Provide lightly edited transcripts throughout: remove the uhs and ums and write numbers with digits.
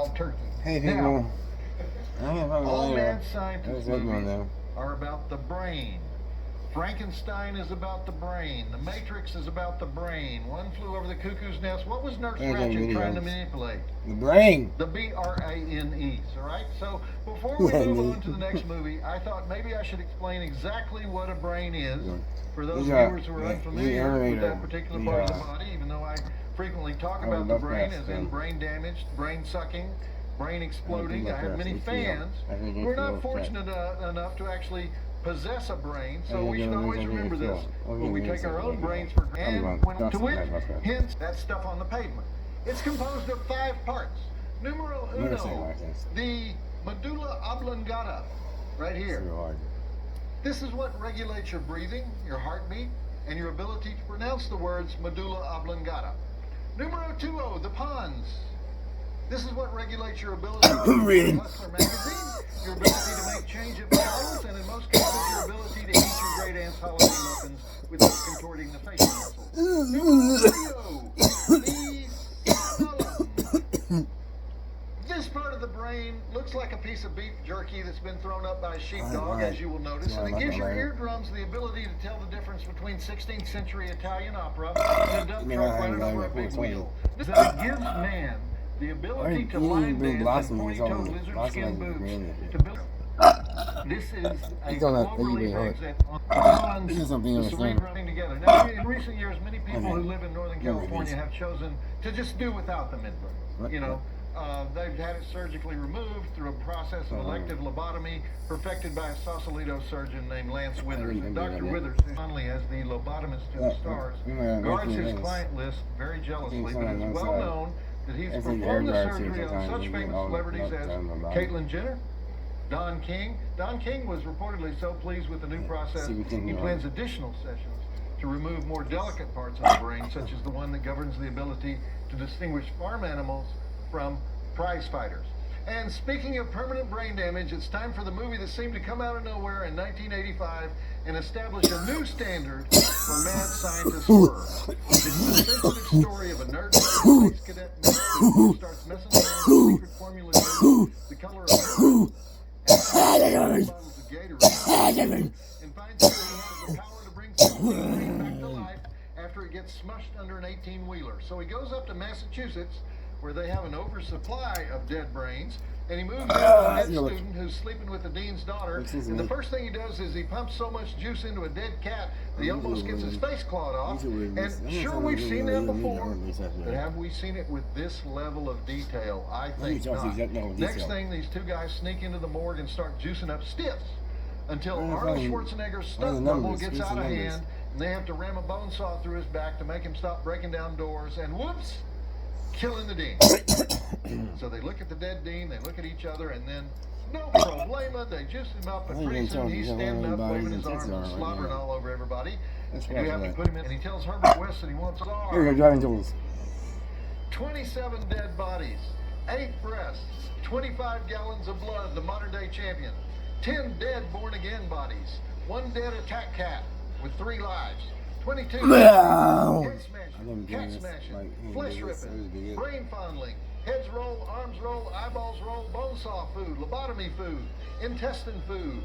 wild turkey. Hey people. Now, all mad scientist movies are about the brain. Frankenstein is about the brain. The Matrix is about the brain. One Flew Over the Cuckoo's Nest. What was Nurse Ratched trying to manipulate? The brain. The BRANEs, all right? So before we move on to the next movie, I thought maybe I should explain exactly what a brain is for those viewers who are unfamiliar with that particular part of the body, even though I frequently talk about the brain as in brain damage, brain sucking, brain exploding. I have many fans who are not fortunate enough to actually possess a brain, so we should always remember this when we take our own brains for granted. To which, hence that stuff on the pavement. It's composed of 5 parts. Numero uno, the medulla oblongata, right here. This is what regulates your breathing, your heartbeat, and your ability to pronounce the words medulla oblongata. Numero tuo, the pons. This is what regulates your ability to read Hustler magazine, your ability to make change at McDonald's, and in most cases, your ability to eat your great aunt's holiday muffins without contorting the facial muscles. Numero three, the cerebellum. This part of the brain looks like a piece of beef jerky that's been thrown up by a sheepdog, as you will notice, and it gives your eardrums the ability to tell the difference between 16th century Italian opera and a dump truck running over a big wheel. This gives man the ability to line dance and pointy-toed lizard skin boots to build. This is a globally example. This is something else. Together. Now, in recent years, many people who live in Northern California have chosen to just do without the midbrain. You know, they've had it surgically removed through a process of elective lobotomy perfected by a Sausalito surgeon named Lance Withers. And Dr. Withers, fondly as the lobotomist to the stars, guards his client list very jealously, but it's well known that he's performed the surgery on such famous celebrities as Caitlyn Jenner, Don King. Don King was reportedly so pleased with the new process, he plans additional sessions to remove more delicate parts of the brain, such as the one that governs the ability to distinguish farm animals from prize fighters. And speaking of permanent brain damage, it's time for the movie that seemed to come out of nowhere in 1985 and establish a new standard for mad scientist horror. It's the sensitive story of a nerd space cadet who starts messing around with secret formula the color of purple and bottles of Gatorade, and finds out he has the power to bring something back to life after it gets smushed under an 18-wheeler. So he goes up to Massachusetts, where they have an oversupply of dead brains, and he moves into a med student who's sleeping with the dean's daughter, and the first thing he does is he pumps so much juice into a dead cat that he almost gets his face clawed off. And sure, we've seen that before, but have we seen it with this level of detail? I think not. Next thing, these 2 guys sneak into the morgue and start juicing up stiffs until Arnold Schwarzenegger's stunt double gets out of hand, and they have to ram a bone saw through his back to make him stop breaking down doors, and whoops, killing the dean. So they look at the dead dean, they look at each other, and then, no problema, they juice him up, and pretty soon he's standing up, waving his arms and slobbering all over everybody. And we have to put him in, and he tells Herbert West that he wants a czar. Here we go, driving tools. 27 dead bodies, 8 breasts, 25 gallons of blood, the modern-day champion, 10 dead born-again bodies, 1 dead attack cat with 3 lives, 22 head smashing, cat smashing, flesh ripping, brain fondling, heads roll, arms roll, eyeballs roll, bone saw food, lobotomy food, intestine food.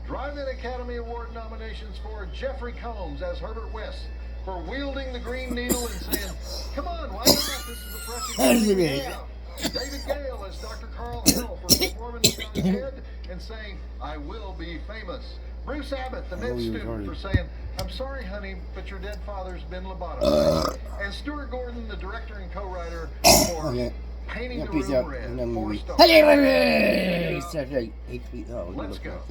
Drive-In Academy Award nominations for Jeffrey Combs as Herbert West for wielding the green needle and saying, "Come on, why not? This is the freshest thing we have." David Gale as Dr. Carl Hill for performing without his head and saying, "I will be famous." Bruce Abbott, the med student, for saying, "I'm sorry, honey, but your dead father's been lobotomized." And Stuart Gordon, the director and co-writer, for painting the room red. 4 stars. Let's go.